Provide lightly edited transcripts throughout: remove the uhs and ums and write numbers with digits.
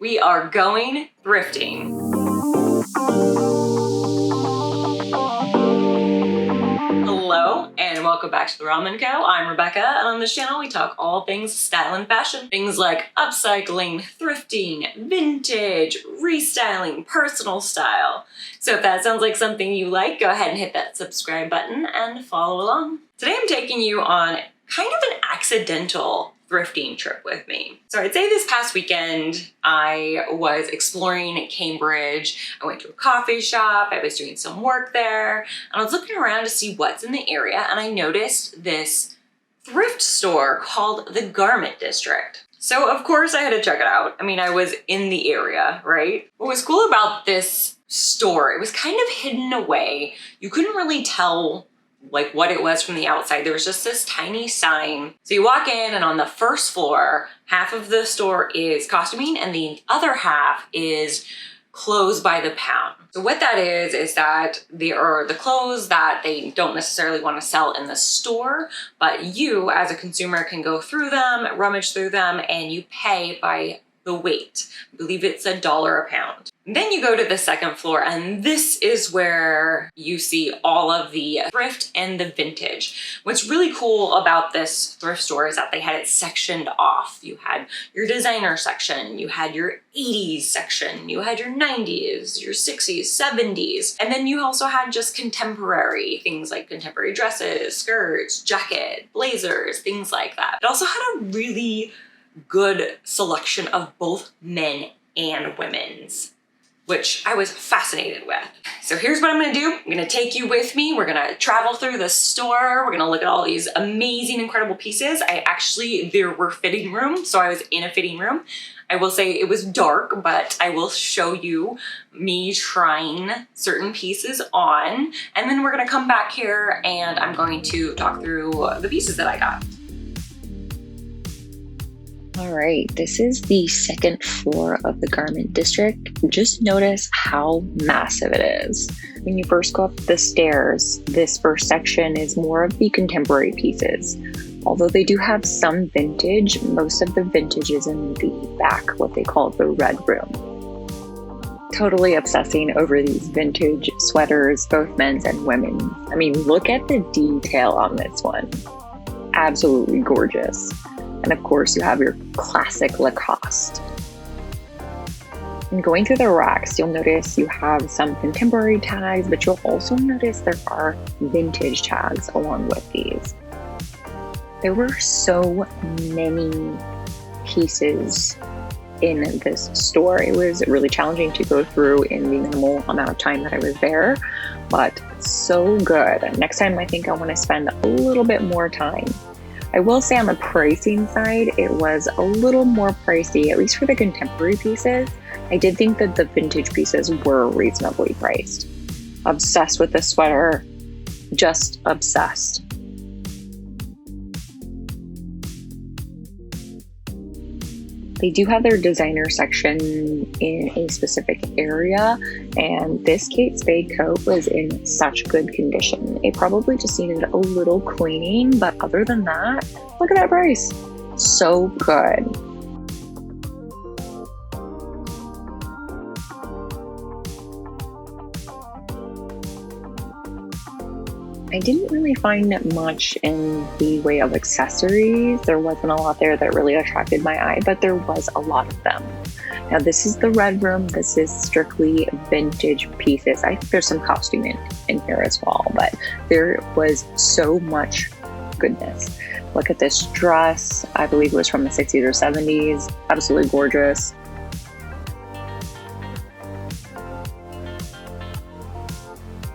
We are going thrifting. Hello and welcome back to the Ramen Co. I'm Rebecca, and on this channel we talk all things style and fashion. Things like upcycling, thrifting, vintage, restyling, personal style. So if that sounds like something you like, go ahead and hit that subscribe button and follow along. Today I'm taking you on kind of an accidental thrifting trip with me. So I'd say this past weekend, I was exploring Cambridge. I went to a coffee shop, I was doing some work there, and I was looking around to see what's in the area, and I noticed this thrift store called the Garment District. So of course I had to check it out. I mean, I was in the area, right? What was cool about this store, it was kind of hidden away. You couldn't really tell like what it was from the outside. There was just this tiny sign. So you walk in, and on the first floor, half of the store is costuming and the other half is clothes by the pound. So what that is that there are the clothes that they don't necessarily want to sell in the store, but you as a consumer can go through them, rummage through them, and you pay by the weight. I believe it's $1 a pound. Then you go to the second floor, and this is where you see all of the thrift and the vintage. What's really cool about this thrift store is that they had it sectioned off. You had your designer section, you had your 80s section, you had your 90s, your 60s, 70s, and then you also had just contemporary things like contemporary dresses, skirts, jacket, blazers, things like that. It also had a really good selection of both men and women's, which I was fascinated with. So here's what I'm gonna do. I'm gonna take you with me. We're gonna travel through the store. We're gonna look at all these amazing, incredible pieces. There were fitting rooms, so I was in a fitting room. I will say it was dark, but I will show you me trying certain pieces on, and then we're gonna come back here and I'm going to talk through the pieces that I got. All right, this is the second floor of the Garment District. Just notice how massive it is. When you first go up the stairs, this first section is more of the contemporary pieces. Although they do have some vintage, most of the vintage is in the back, what they call the red room. Totally obsessing over these vintage sweaters, both men's and women's. I mean, look at the detail on this one. Absolutely gorgeous. And of course, you have your classic Lacoste. And going through the racks, you'll notice you have some contemporary tags, but you'll also notice there are vintage tags along with these. There were so many pieces in this store. It was really challenging to go through in the minimal amount of time that I was there, but so good. Next time, I think I want to spend a little bit more time. I will say on the pricing side, it was a little more pricey, at least for the contemporary pieces. I did think that the vintage pieces were reasonably priced. Obsessed with this sweater, just obsessed. They do have their designer section in a specific area, and this Kate Spade coat was in such good condition. It probably just needed a little cleaning, but other than that, look at that price. So good. I didn't really find much in the way of accessories. There wasn't a lot there that really attracted my eye, but there was a lot of them. Now this is the red room. This is strictly vintage pieces. I think there's some costuming in here as well, but there was so much goodness. Look at this dress. I believe it was from the 60s or 70s. Absolutely gorgeous.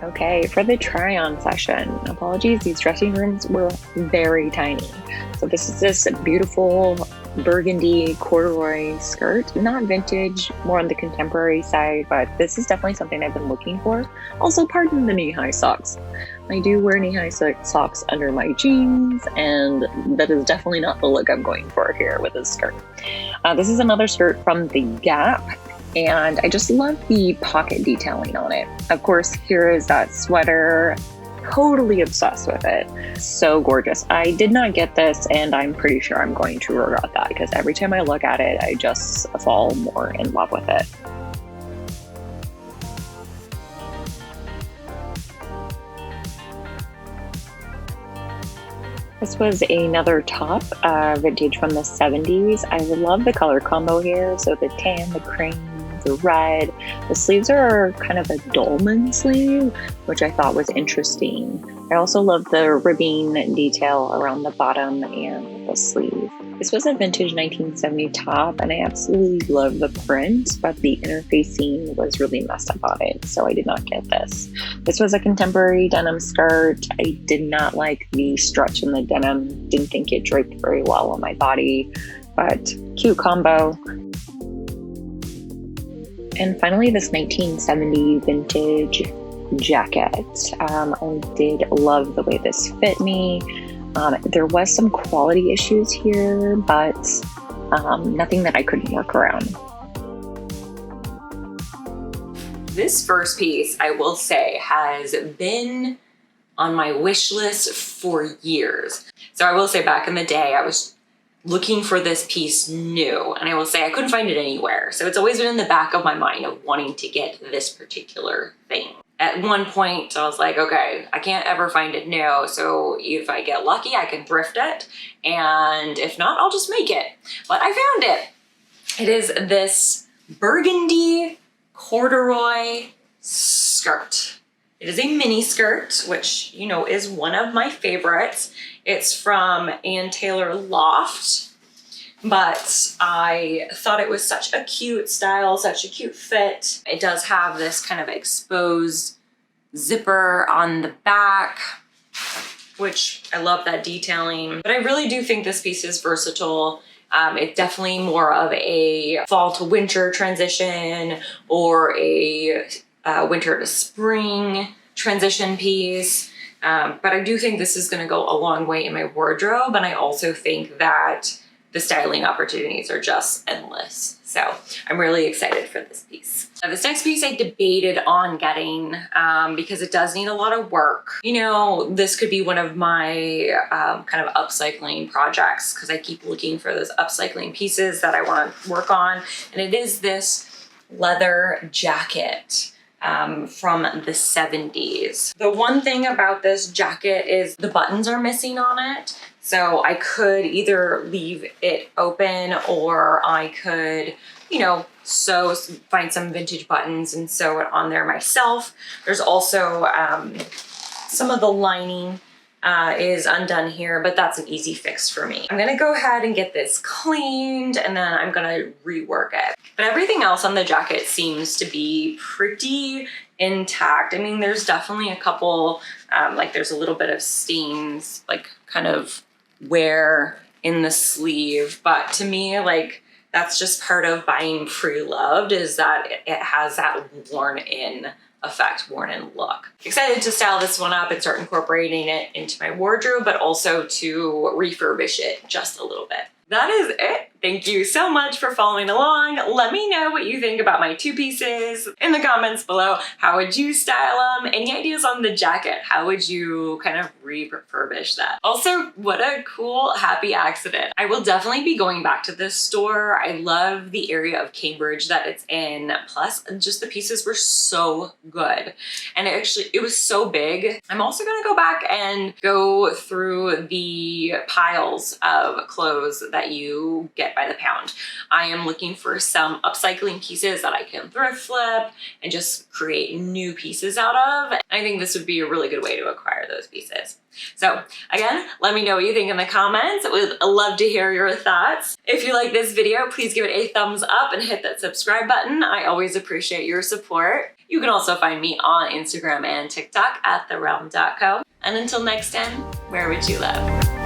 Okay, for the try-on session, apologies, these dressing rooms were very tiny. So this is this beautiful burgundy corduroy skirt, not vintage, more on the contemporary side, but this is definitely something I've been looking for. Also, pardon the knee-high socks. I do wear knee-high socks under my jeans, and that is definitely not the look I'm going for here with this skirt. This is another skirt from The Gap. And I just love the pocket detailing on it. Of course, here is that sweater totally obsessed with it. So gorgeous. I did not get this, and I'm pretty sure I'm going to regret that because every time I look at it, I just fall more in love with it. This was another top, vintage from the 70s. I love the color combo here. So the tan, the cream, the red. The sleeves are kind of a dolman sleeve, which I thought was interesting. I also love the ribbing detail around the bottom and the sleeve. This was a vintage 1970 top, and I absolutely love the print, but the interfacing was really messed up on it, so I did not get this. This was a contemporary denim skirt. I did not like the stretch in the denim. Didn't think it draped very well on my body, but cute combo. And finally, this 1970 vintage jacket. I did love the way this fit me. There was some quality issues here, but nothing that I couldn't work around. This first piece, I will say, has been on my wish list for years. So I will say back in the day, I was looking for this piece new, and I will say I couldn't find it anywhere. So it's always been in the back of my mind of wanting to get this particular thing. At one point, I was like, okay, I can't ever find it new, so if I get lucky, I can thrift it, and if not, I'll just make it. But I found it. It is this burgundy corduroy skirt. It is a mini skirt, which, you know, is one of my favorites. It's from Ann Taylor Loft. But I thought it was such a cute style, such a cute fit. It does have this kind of exposed zipper on the back, which I love that detailing. But I really do think this piece is versatile. It's definitely more of a fall to winter transition or a winter to spring transition piece. But I do think this is gonna go a long way in my wardrobe. And I also think that the styling opportunities are just endless. So I'm really excited for this piece. Now, this next piece I debated on getting because it does need a lot of work. You know, this could be one of my kind of upcycling projects because I keep looking for those upcycling pieces that I want to work on. And it is this leather jacket from the 70s. The one thing about this jacket is the buttons are missing on it. So I could either leave it open or I could, you know, find some vintage buttons and sew it on there myself. There's also some of the lining is undone here, but that's an easy fix for me. I'm gonna go ahead and get this cleaned and then I'm gonna rework it. But everything else on the jacket seems to be pretty intact. I mean, there's definitely a couple, like there's a little bit of stains, like kind of wear in the sleeve, but to me, like, that's just part of buying pre-loved, is that it has that worn-in effect, worn-in look. Excited to style this one up and start incorporating it into my wardrobe, but also to refurbish it just a little bit. That is it. Thank you so much for following along. Let me know what you think about my two pieces in the comments below. How would you style them? Any ideas on the jacket? How would you kind of refurbish that? Also, what a cool, happy accident. I will definitely be going back to this store. I love the area of Cambridge that it's in. Plus, just the pieces were so good. And it was so big. I'm also gonna go back and go through the piles of clothes that you get by the pound. I am looking for some upcycling pieces that I can thrift flip and just create new pieces out of. I think this would be a really good way to acquire those pieces. So again, let me know what you think in the comments. I would love to hear your thoughts. If you like this video, please give it a thumbs up and hit that subscribe button. I always appreciate your support. You can also find me on Instagram and TikTok at therealm.co. And until next time, wear what you love.